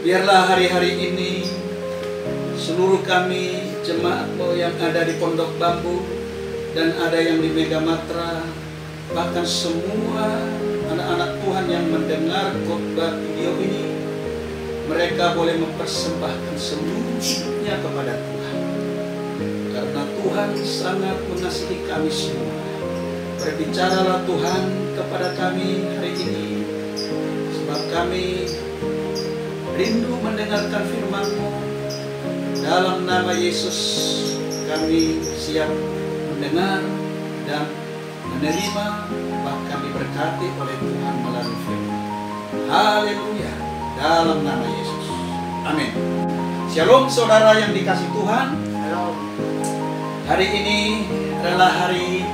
Biarlah hari-hari ini seluruh kami jemaat-Mu yang ada di Pondok Bambu dan ada yang di Megamatra, bahkan semua anak-anak Tuhan yang mendengar khotbah video ini, mereka boleh mempersembahkan seluruh hidupnya kepada Tuhan. Karena Tuhan sangat mengasihi kami semua. Berbicaralah Tuhan kepada kami hari ini, sebab kami rindu mendengarkan firman-Mu. Dalam nama Yesus kami siap mendengar dan menerima, bahkan diberkati oleh Tuhan melalui firman. Haleluya, dalam nama Yesus. Amin. Shalom saudara yang dikasih Tuhan. Hari ini adalah hari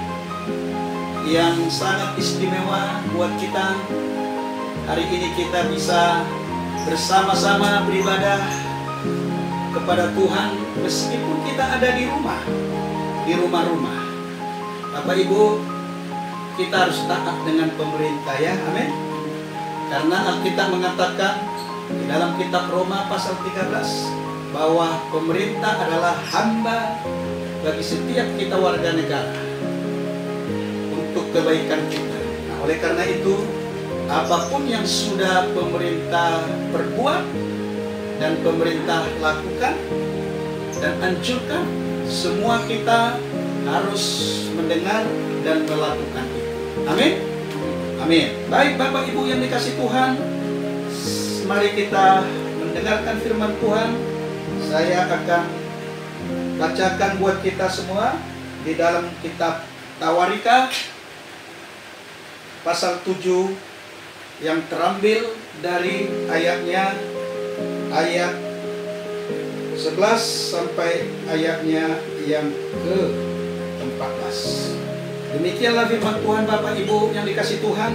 yang sangat istimewa buat kita. Hari ini kita bisa bersama-sama beribadah kepada Tuhan meskipun kita ada di rumah-rumah. Bapak Ibu, kita harus taat dengan pemerintah ya, amin. Karena Alkitab mengatakan di dalam kitab Roma pasal 13 bahwa pemerintah adalah hamba bagi setiap kita warga negara untuk kebaikan kita. Nah, oleh karena itu, apapun yang sudah pemerintah perbuat dan pemerintah lakukan dan anjurkan, semua kita harus mendengar dan melakukan itu. Amin. Amin. Baik Bapak Ibu yang dikasih Tuhan, mari kita mendengarkan firman Tuhan. Saya akan bacakan buat kita semua di dalam kitab Tawarikha pasal 7 yang terambil dari ayat 11 sampai ayatnya yang ke-14. Demikianlah firman Tuhan Bapak Ibu yang dikasih Tuhan.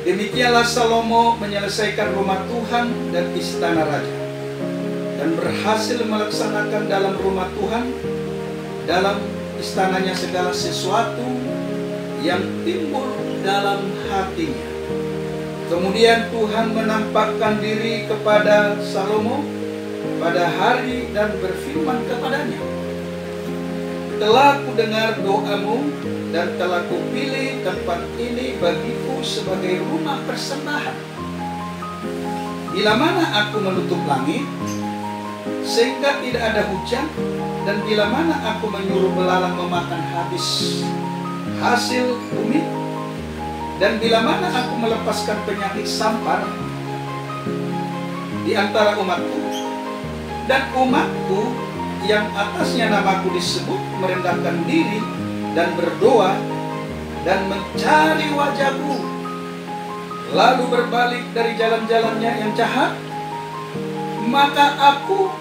Demikianlah Salomo menyelesaikan rumah Tuhan dan istana raja, dan berhasil melaksanakan dalam rumah Tuhan, dalam istananya segala sesuatu yang timbul dalam hatinya. Kemudian Tuhan menampakkan diri kepada Salomo pada hari dan berfirman kepadanya, telah kudengar doamu dan telah kupilih tempat ini bagiku sebagai rumah persembahan. Bila mana aku menutup langit sehingga tidak ada hujan, dan bila mana aku menyuruh belalang memakan habis hasil bumi, dan bila mana aku melepaskan penyakit sampar di antara umatku, dan umatku yang atasnya namaku disebut merendahkan diri dan berdoa dan mencari wajahku, lalu berbalik dari jalan-jalannya yang jahat, maka aku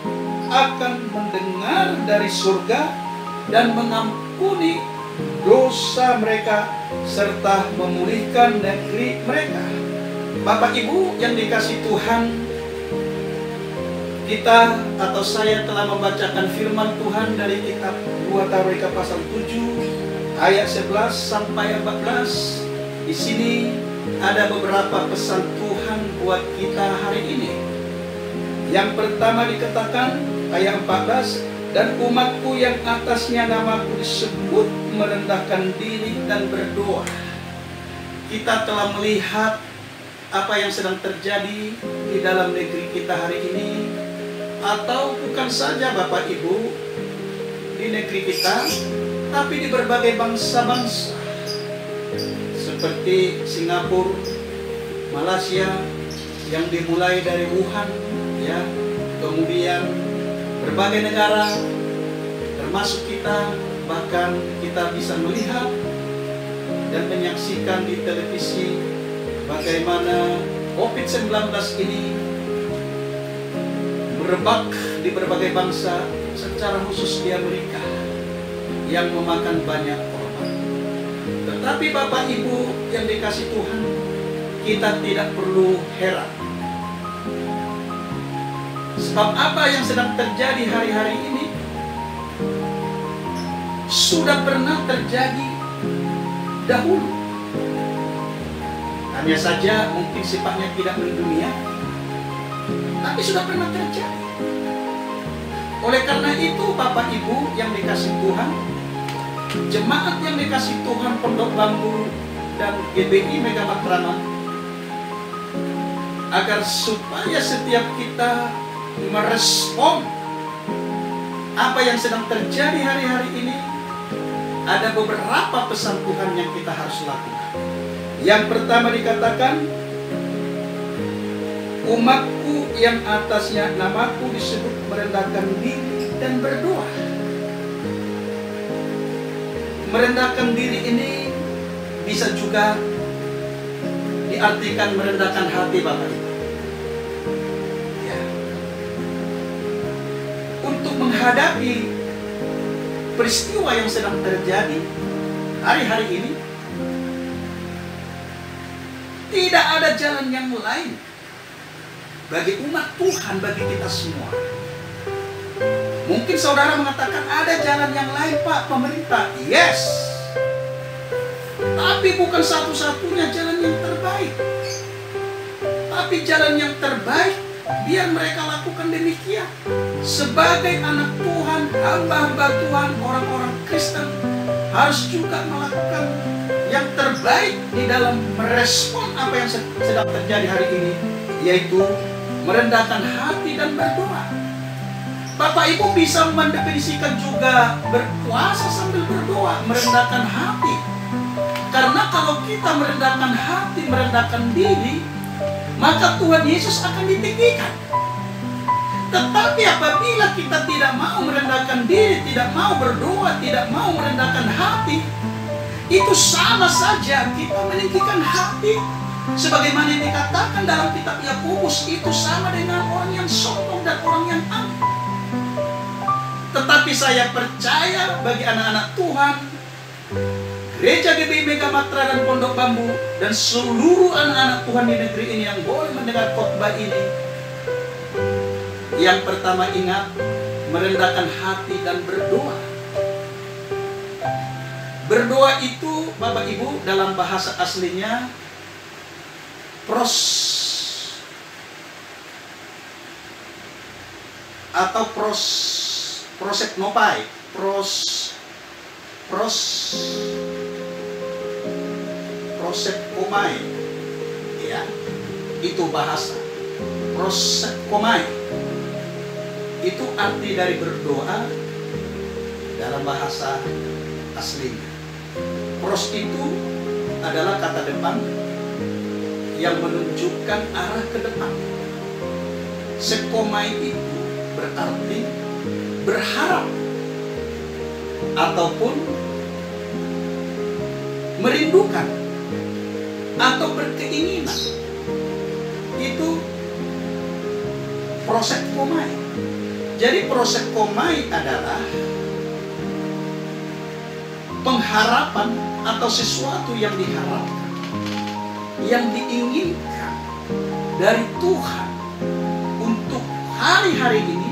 akan mendengar dari surga dan mengampuni dosa mereka serta memulihkan negeri mereka. Bapak Ibu yang dikasih Tuhan, kita atau saya telah membacakan firman Tuhan dari kitab 2 Tawarikha pasal 7 ayat 11 sampai 14. Di sini ada beberapa pesan Tuhan buat kita hari ini. Yang pertama dikatakan ayat 14, dan umatku yang atasnya namaku disebut merendahkan diri dan berdoa. Kita telah melihat apa yang sedang terjadi di dalam negeri kita hari ini, atau bukan saja Bapak Ibu di negeri kita, tapi di berbagai bangsa-bangsa seperti Singapura, Malaysia, yang dimulai dari Wuhan, ya, kemudian berbagai negara termasuk kita, bahkan kita bisa melihat dan menyaksikan di televisi bagaimana COVID-19 ini merebak di berbagai bangsa, secara khusus di Amerika, yang memakan banyak korban. Tetapi Bapak Ibu yang dikasih Tuhan, kita tidak perlu heran. Sebab apa yang sedang terjadi hari-hari ini sudah pernah terjadi dahulu. Hanya saja mungkin sifatnya tidak mendunia, tapi sudah pernah terjadi. Oleh karena itu, Bapak Ibu yang dikasih Tuhan, jemaat yang dikasih Tuhan Pondok Bambu dan GBI Mega Matraman, agar supaya setiap kita merespon apa yang sedang terjadi hari-hari ini, ada beberapa pesan Tuhan yang kita harus lakukan. Yang pertama dikatakan, umatku yang atasnya namaku disebut merendahkan diri dan berdoa. Merendahkan diri ini bisa juga diartikan merendahkan hati, Bapak Ibu. Ya. Untuk menghadapi peristiwa yang sedang terjadi hari-hari ini, tidak ada jalan yang lain bagi umat Tuhan, bagi kita semua. Mungkin saudara mengatakan ada jalan yang lain, Pak, pemerintah. Yes, tapi bukan satu-satunya jalan yang terbaik. Tapi jalan yang terbaik, biar mereka lakukan demikian. Sebagai anak Tuhan, hamba-hamba Tuhan, orang-orang Kristen harus juga melakukan yang terbaik di dalam merespon apa yang sedang terjadi hari ini, yaitu merendahkan hati dan berdoa. Bapak Ibu bisa mendefinisikan juga berpuasa sambil berdoa, merendahkan hati. Karena kalau kita merendahkan hati, merendahkan diri, maka Tuhan Yesus akan ditinggikan. Tetapi apabila kita tidak mau merendahkan diri, tidak mau berdoa, tidak mau merendahkan hati, itu sama saja kita meninggikan hati. Sebagaimana yang dikatakan dalam kitab Yakobus, itu sama dengan orang yang sombong dan orang yang angkuh. Tetapi saya percaya bagi anak-anak Tuhan, Gereja GBI Mega Matra dan Pondok Bambu, dan seluruh anak-anak Tuhan di negeri ini yang boleh mendengar khotbah ini, yang pertama ingat, merendahkan hati dan berdoa. Berdoa itu, Bapak Ibu, dalam bahasa aslinya proseknopai, prosekkomai, ya, itu bahasa prosekkomai. Itu arti dari berdoa dalam bahasa aslinya. Pros itu adalah kata depan yang menunjukkan arah ke depan. Sekomai itu berarti berharap ataupun merindukan atau berkeinginan. Itu prosekkomai. Jadi prosekkomai adalah pengharapan atau sesuatu yang diharapkan, yang diinginkan dari Tuhan untuk hari-hari ini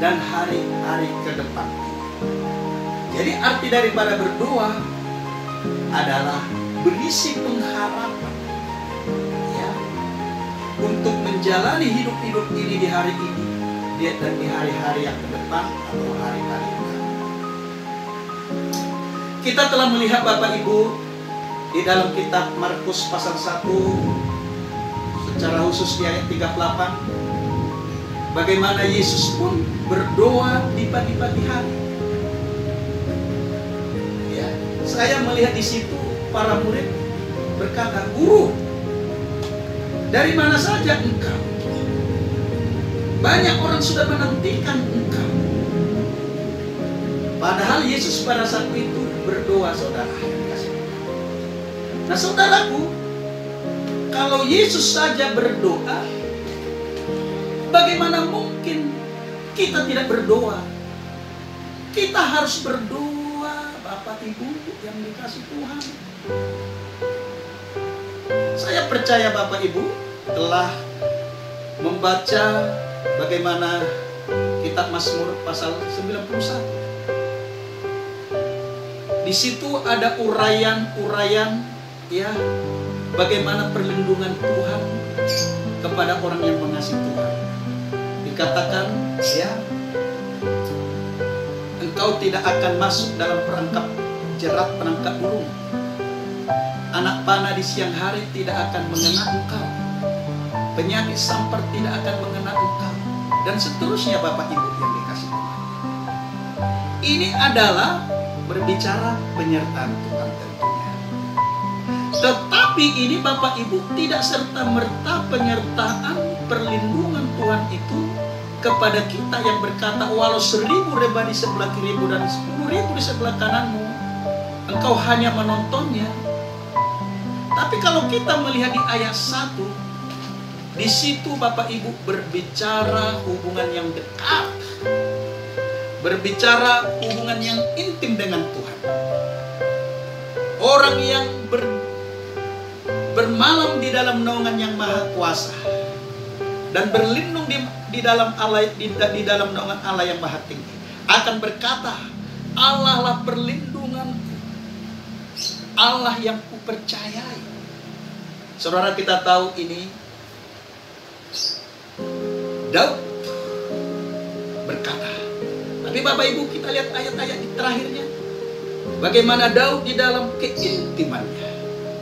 dan hari-hari ke depan. Jadi arti daripada berdoa adalah berisi pengharapan, ya, untuk menjalani hidup-hidup ini di hari ini dan di hari-hari yang ke depan atau hari-hari yang akan. Kita telah melihat Bapak Ibu di dalam kitab Markus pasal 1, secara khusus di ayat 38, bagaimana Yesus pun berdoa di pagi-pagi hari. Ya, saya melihat di situ para murid berkata, "Guru, dari mana saja engkau? Banyak orang sudah menantikan engkau." Padahal Yesus pada saat itu berdoa, saudara. Nah, saudaraku, kalau Yesus saja berdoa, bagaimana mungkin kita tidak berdoa? Kita harus berdoa, Bapak Ibu yang dikasih Tuhan. Saya percaya Bapak Ibu telah membaca bagaimana kitab Mazmur pasal 91. Di situ ada uraian-uraian, ya, bagaimana perlindungan Tuhan kepada orang yang mengasihi Tuhan. Dikatakan, ya, engkau tidak akan masuk dalam perangkap jerat penangkap burung. Anak panah di siang hari tidak akan mengena engkau. Penyakit sampar tidak akan mengena engkau. Dan seterusnya Bapak Ibu yang dikasih Tuhan. Ini adalah berbicara penyertaan Tuhan tentunya. Tetapi ini Bapak Ibu tidak serta-merta penyertaan perlindungan Tuhan itu kepada kita yang berkata, walau 1000 rebah di sebelah kirimu dan 10.000 di sebelah kananmu, engkau hanya menontonnya. Tapi kalau kita melihat di ayat 1, di situ Bapak Ibu berbicara hubungan yang dekat, berbicara hubungan yang intim dengan Tuhan. Orang yang bermalam di dalam naungan yang maha kuasa dan berlindung di dalam Allah, di dalam naungan Allah yang maha tinggi, akan berkata, Allah lah perlindunganku, Allah yang kupercayai. Saudara, kita tahu ini Daud berkata. Tapi Bapak Ibu, kita lihat ayat-ayat di terakhirnya, bagaimana Daud di dalam keintimannya,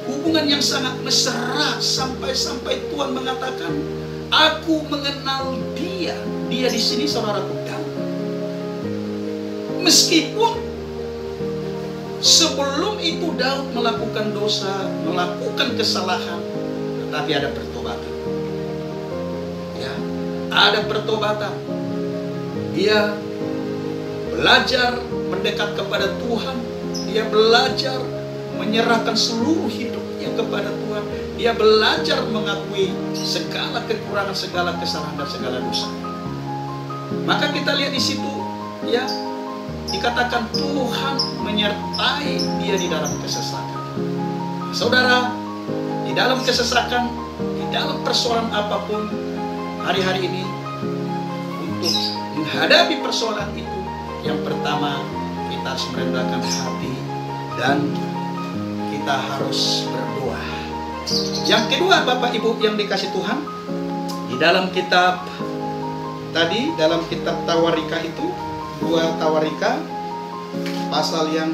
hubungan yang sangat mesra, sampai-sampai Tuhan mengatakan, aku mengenal dia. Dia di sini saudaraku Daud. Meskipun sebelum itu Daud melakukan dosa, melakukan kesalahan, tetapi ada pertobatan. Ya, ada pertobatan. Dia belajar mendekat kepada Tuhan. Dia belajar menyerahkan seluruh hidupnya kepada Tuhan. Dia belajar mengakui segala kekurangan, segala kesalahan, dan segala dosa. Maka kita lihat di situ, ya, dikatakan Tuhan menyertai dia di dalam kesesakan. Saudara, di dalam kesesakan, di dalam persoalan apapun, hari-hari ini, untuk menghadapi persoalan itu, yang pertama kita harus merendahkan hati dan kita harus berdoa. Yang kedua Bapak Ibu yang dikasih Tuhan, di dalam kitab tadi, dalam kitab Tawarika itu, 2 Tawarika pasal yang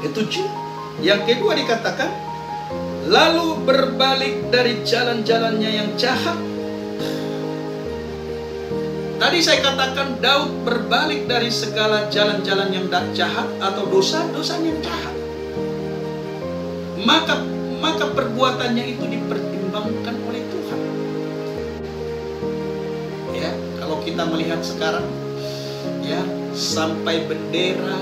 ke-7, yang kedua dikatakan, lalu berbalik dari jalan-jalannya yang jahat. Tadi saya katakan Daud berbalik dari segala jalan-jalan yang jahat atau dosa-dosa yang jahat. Maka perbuatannya itu dipertimbangkan oleh Tuhan. Ya, kalau kita melihat sekarang, ya, sampai bendera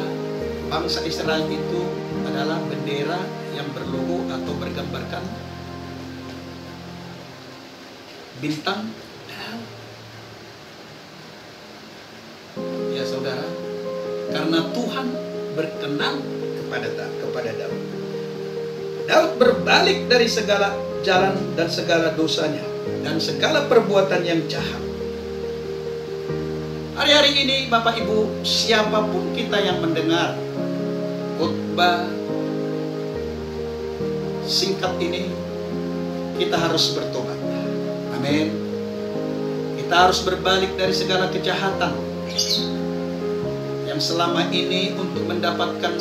bangsa Israel itu adalah bendera yang berlogo atau bergambarkan bintang Daud. Ya saudara, karena Tuhan berkenan kepada Daud. Daud berbalik dari segala jalan dan segala dosanya dan segala perbuatan yang jahat. Hari-hari ini Bapak Ibu, siapapun kita yang mendengar khotbah singkat ini, kita harus bertobat. Amin. Kita harus berbalik dari segala kejahatan yang selama ini untuk mendapatkan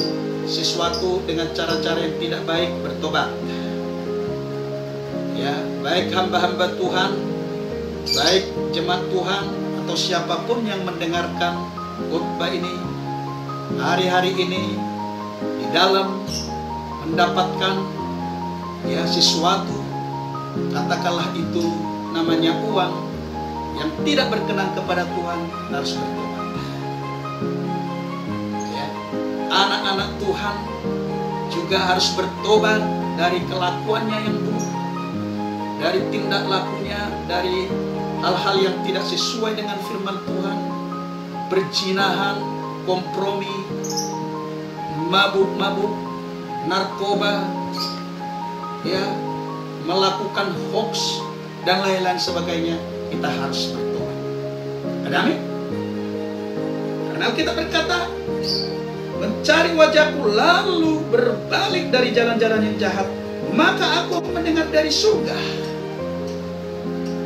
sesuatu dengan cara-cara yang tidak baik, bertobat. Ya, baik hamba-hamba Tuhan, baik jemaat Tuhan, atau siapapun yang mendengarkan khotbah ini hari-hari ini, di dalam mendapatkan, ya, sesuatu, katakanlah itu namanya uang, yang tidak berkenan kepada Tuhan, harus bertobat. Ya, anak-anak Tuhan juga harus bertobat dari kelakuannya yang buruk, dari tindak lakunya, dari hal-hal yang tidak sesuai dengan firman Tuhan, perzinahan, kompromi, mabuk-mabuk, narkoba, ya, melakukan hoax dan lain-lain sebagainya. Kita harus bertobat. Ada amin? Karena kita berkata, mencari wajahku lalu berbalik dari jalan-jalan yang jahat, maka aku mendengar dari surga.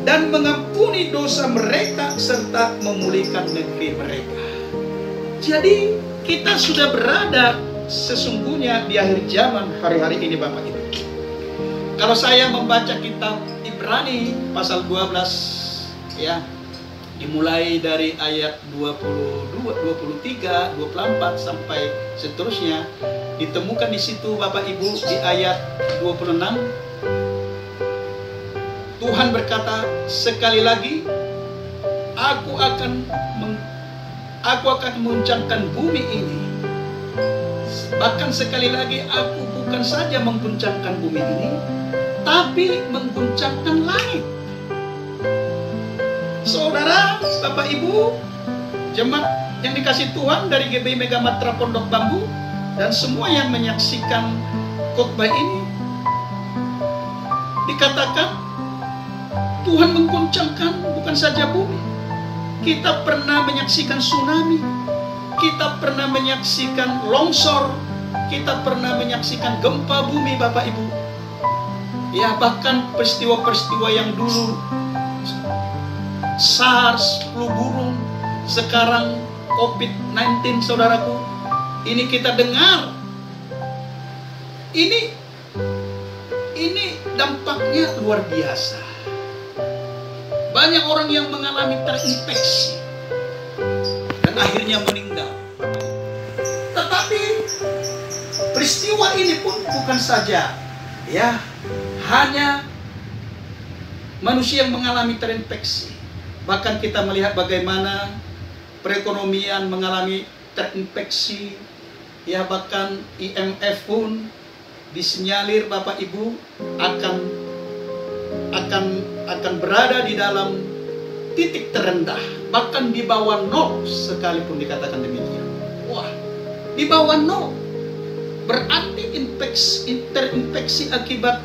dan mengampuni dosa mereka serta memulihkan negeri mereka. Jadi kita sudah berada sesungguhnya di akhir zaman hari-hari ini Bapak Ibu. Kalau saya membaca kitab Ibrani pasal 12 ya, dimulai dari ayat 22, 23, 24 sampai seterusnya, ditemukan di situ Bapak Ibu di ayat 26 Tuhan berkata, sekali lagi aku akan mengguncangkan bumi ini. Bahkan sekali lagi aku bukan saja mengguncangkan bumi ini, tapi mengguncangkan langit. Saudara, Bapak Ibu, jemaat yang dikasih Tuhan dari GBI Mega Matra Pondok Bambu dan semua yang menyaksikan khotbah ini, dikatakan Tuhan mengguncangkan bukan saja bumi. Kita pernah menyaksikan tsunami, kita pernah menyaksikan longsor, kita pernah menyaksikan gempa bumi Bapak Ibu. Ya, bahkan peristiwa-peristiwa yang dulu SARS, flu burung, sekarang COVID-19 saudaraku. Ini kita dengar. Ini dampaknya luar biasa. Banyak orang yang mengalami terinfeksi dan akhirnya meninggal. Tetapi peristiwa ini pun bukan saja ya hanya manusia yang mengalami terinfeksi. Bahkan kita melihat bagaimana perekonomian mengalami terinfeksi. Ya, bahkan IMF pun disinyalir Bapak Ibu akan berada di dalam titik terendah, bahkan di bawah nol sekalipun dikatakan demikian. Wah, di bawah nol berarti terinfeksi akibat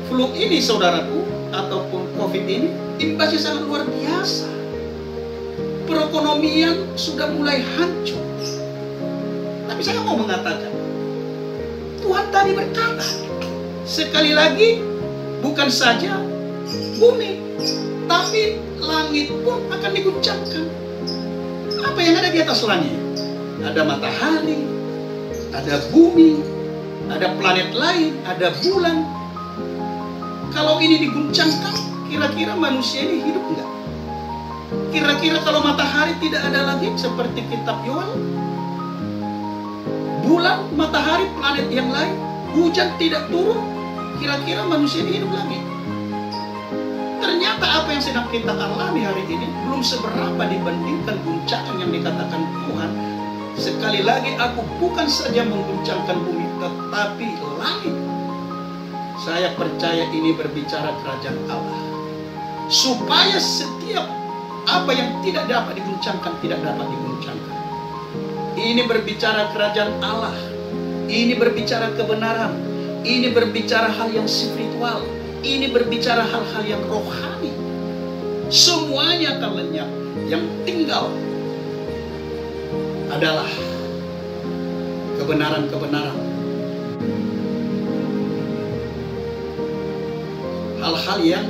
flu ini saudaraku ataupun COVID ini imbasnya sangat luar biasa. Perekonomian sudah mulai hancur. Tapi saya mau mengatakan, Tuhan tadi berkata, sekali lagi bukan saja bumi, tapi langit pun akan diguncangkan. Apa yang ada di atas langit? Ada matahari, ada bumi, ada planet lain, ada bulan. Kalau ini diguncangkan, kira-kira manusia ini hidup enggak? Kira-kira kalau matahari tidak ada lagi seperti kitab Yoel, bulan, matahari, planet yang lain, hujan tidak turun, kira-kira manusia ini hidup lagi? Ternyata apa yang sedang kita alami hari ini belum seberapa dibandingkan guncangan yang dikatakan Tuhan. Sekali lagi aku bukan saja mengguncangkan bumi, tetapi langit. Saya percaya ini berbicara kerajaan Allah. Supaya setiap apa yang tidak dapat diguncangkan, tidak dapat diguncangkan. Ini berbicara kerajaan Allah. Ini berbicara kebenaran. Ini berbicara hal yang spiritual. Ini berbicara hal-hal yang rohani. Semuanya akan lenyap. Yang tinggal adalah kebenaran-kebenaran. Hal-hal yang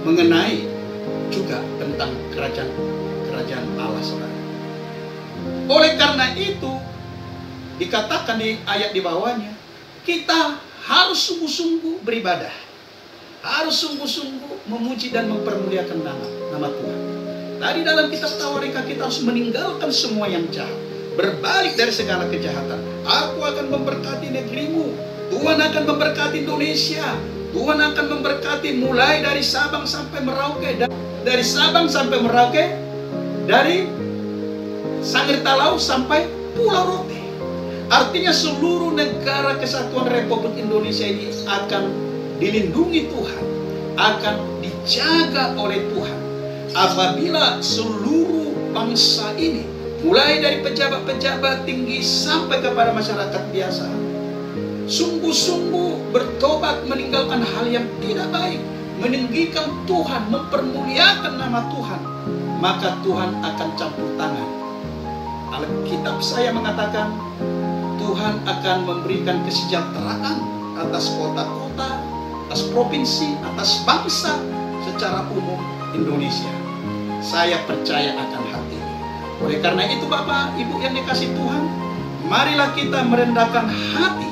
mengenai juga tentang kerajaan Allah saudara. Oleh karena itu dikatakan di ayat di bawahnya, kita harus sungguh-sungguh beribadah, harus sungguh-sungguh memuji dan mempermuliakan nama Tuhan. Tadi dalam kitab Tawarikah kita harus meninggalkan semua yang jahat, berbalik dari segala kejahatan. Aku akan memberkati negerimu, Tuhan akan memberkati Indonesia, Tuhan akan memberkati mulai dari Sabang sampai Merauke, dari Sabang sampai Merauke, dari Sangir Talau sampai Pulau Rote. Artinya seluruh negara kesatuan Republik Indonesia ini akan dilindungi Tuhan, akan dijaga oleh Tuhan. Apabila seluruh bangsa ini, mulai dari pejabat-pejabat tinggi sampai kepada masyarakat biasa, sungguh-sungguh bertobat meninggalkan hal yang tidak baik, meninggikan Tuhan, mempermuliakan nama Tuhan, maka Tuhan akan campur tangan. Alkitab saya mengatakan Tuhan akan memberikan kesejahteraan atas kota-kota, atas provinsi, atas bangsa secara umum Indonesia. Saya percaya akan hal ini. Oleh karena itu Bapak, Ibu yang dikasih Tuhan, marilah kita merendahkan hati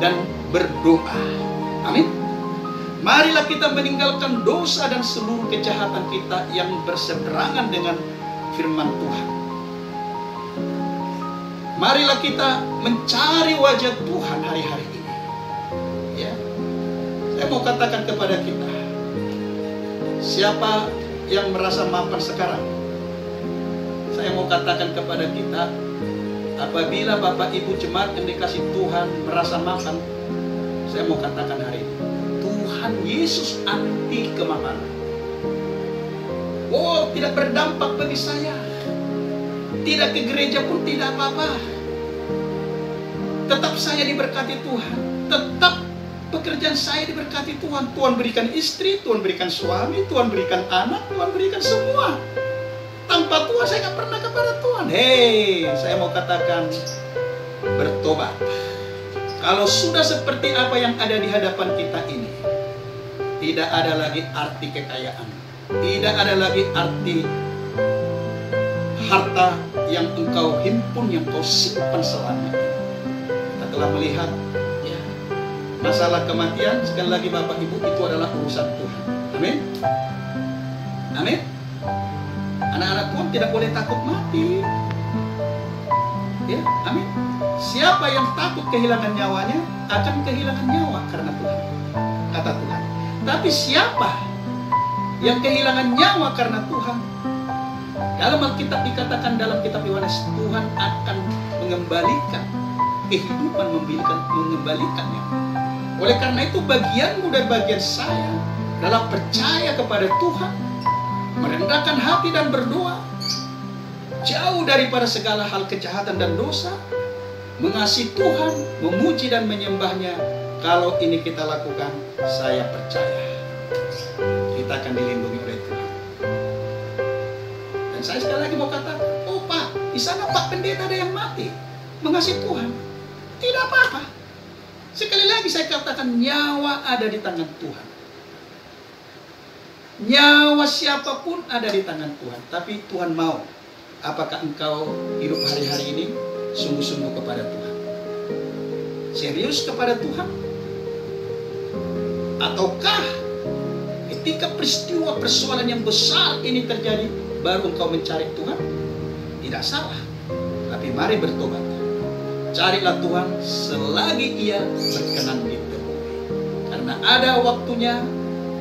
dan berdoa. Amin. Marilah kita meninggalkan dosa dan seluruh kejahatan kita yang berseberangan dengan firman Tuhan. Marilah kita mencari wajah Tuhan hari-hari ini. Ya. Saya mau katakan kepada kita, siapa yang merasa mapan sekarang? Saya mau katakan kepada kita, apabila Bapak Ibu jemaat yang dikasih Tuhan merasa mapan, saya mau katakan hari ini, Tuhan Yesus anti kemapanan. Oh, tidak berdampak bagi saya. Tidak ke gereja pun tidak apa-apa. Tetap saya diberkati Tuhan. Tetap pekerjaan saya diberkati Tuhan. Tuhan berikan istri, Tuhan berikan suami, Tuhan berikan anak, Tuhan berikan semua. Tanpa Tuhan saya nggak pernah kepada Tuhan. Hei, saya mau katakan, bertobat. Kalau sudah seperti apa yang ada di hadapan kita ini, tidak ada lagi arti kekayaan, tidak ada lagi arti harta yang engkau himpun, yang kau simpan selama ini. Kita telah melihat, ya, masalah kematian, sekali lagi Bapak Ibu, itu adalah urusan Tuhan. Amin. Amin. Anak-anak Tuhan tidak boleh takut mati. Ya, amin. Siapa yang takut kehilangan nyawanya akan kehilangan nyawa karena Tuhan, kata Tuhan. Tapi siapa yang kehilangan nyawa karena Tuhan, dalam Alkitab dikatakan dalam kitab Yohanes, Tuhan akan mengembalikan kehidupan, mengembalikannya. Oleh karena itu bagianmu dan bagian saya dalam percaya kepada Tuhan, merendahkan hati dan berdoa, jauh daripada segala hal kejahatan dan dosa, mengasihi Tuhan, memuji dan menyembahnya. Kalau ini kita lakukan, saya percaya kita akan dilindungi oleh Tuhan. Dan saya sekali lagi mau katakan, oh Pak, di sana Pak Pendeta ada yang mati, mengasihi Tuhan, tidak apa-apa. Sekali lagi saya katakan, nyawa ada di tangan Tuhan. Nyawa siapapun ada di tangan Tuhan. Tapi Tuhan mau, apakah engkau hidup hari-hari ini sungguh-sungguh kepada Tuhan? Serius kepada Tuhan? Ataukah ketika peristiwa persoalan yang besar ini terjadi, baru engkau mencari Tuhan? Tidak salah. Tapi mari bertobat. Carilah Tuhan selagi Ia berkenan ditemui. Karena ada waktunya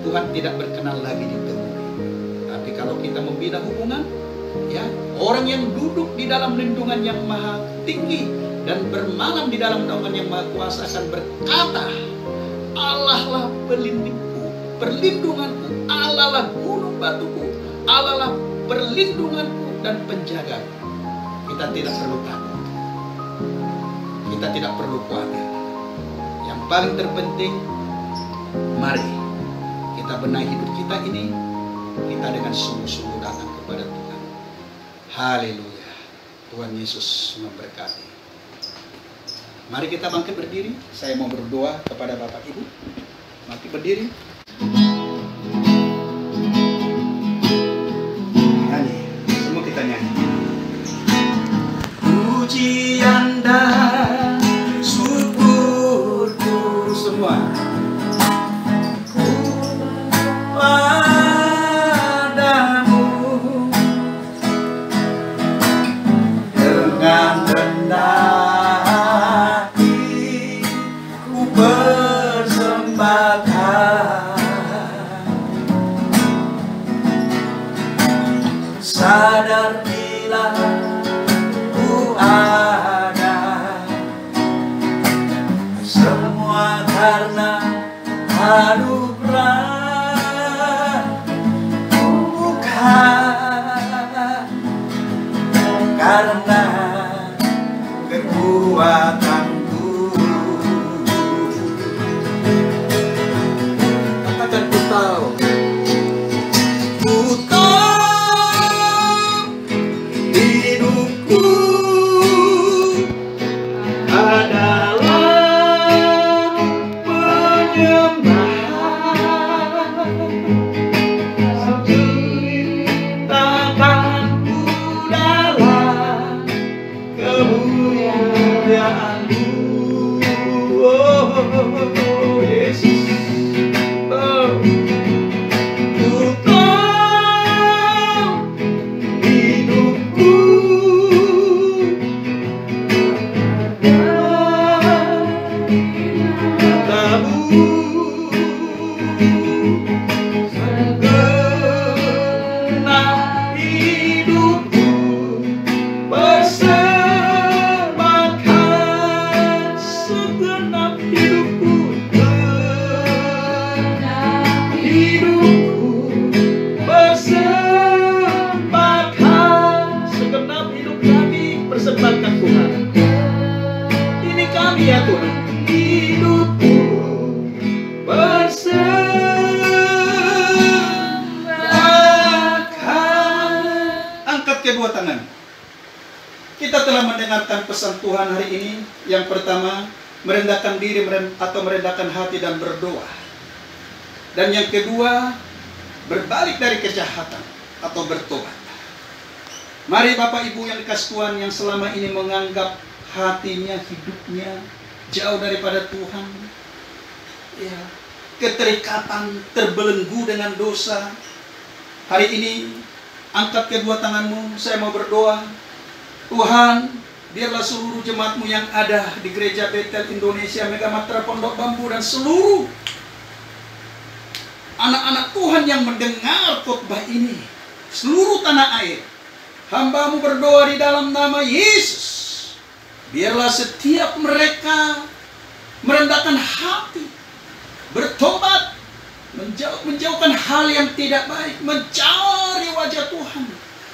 Tuhan tidak berkenan lagi ditemui. Tapi kalau kita membina hubungan, ya, orang yang duduk di dalam lindungan yang maha tinggi dan bermalam di dalam naungan yang maha kuasa akan berkata, Allah lah pelindungku, perlindunganku, Allah lah gunung batuku, Allah lah perlindunganku dan penjagaku. Kita tidak perlu takut, kita tidak perlu khawatir. Yang paling terpenting, mari kita benahi hidup kita ini, kita dengan sungguh-sungguh datang kepada Tuhan. Haleluya. Tuhan Yesus memberkati. Mari kita bangkit berdiri. Saya mau berdoa kepada Bapak Ibu. Bangkit berdiri. Nyanyi. Semua kita nyanyi. Pujian dan syukurku semua padamu, dengan rendah sadar bila ku ada, semua karena anugerah, bukan karena kekuatanku. Katakan ku tahu, adalah penyembahan. hidupku bersama Kau. Angkat kedua tangan. Kita telah mendengarkan pesan Tuhan hari ini. Yang pertama, merendahkan diri atau merendahkan hati dan berdoa. Dan yang kedua, berbalik dari kejahatan atau bertobat. Mari Bapak Ibu yang dikasih Tuhan, yang selama ini menganggap hatinya, hidupnya jauh daripada Tuhan, ya, keterikatan, terbelenggu dengan dosa. Hari ini angkat kedua tanganmu, saya mau berdoa. Tuhan, biarlah seluruh jemaatmu yang ada di Gereja Betel Indonesia, Mega Matra Pondok Bambu, dan seluruh anak-anak Tuhan yang mendengar khotbah ini, seluruh tanah air, hamba-Mu berdoa di dalam nama Yesus. Biarlah setiap mereka merendahkan hati, bertobat, menjauhkan hal yang tidak baik, mencari wajah Tuhan.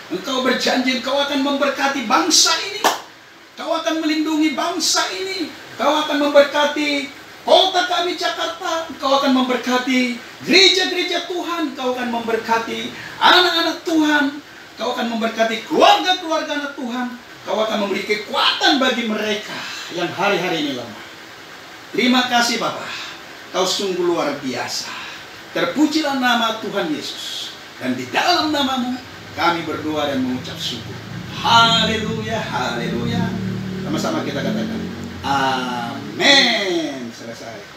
Engkau berjanji Engkau akan memberkati bangsa ini, Kau akan melindungi bangsa ini, Kau akan memberkati kota kami Jakarta, Kau akan memberkati gereja-gereja Tuhan, Kau akan memberkati anak-anak Tuhan, Kau akan memberkati keluarga-keluarga anak Tuhan, Kau akan memberi kekuatan bagi mereka yang hari-hari ini lemah. Terima kasih Bapa, Kau sungguh luar biasa. Terpujilah nama Tuhan Yesus. Dan di dalam nama-Mu kami berdoa dan mengucap syukur. Haleluya, haleluya. Sama-sama kita katakan amin. Selesai.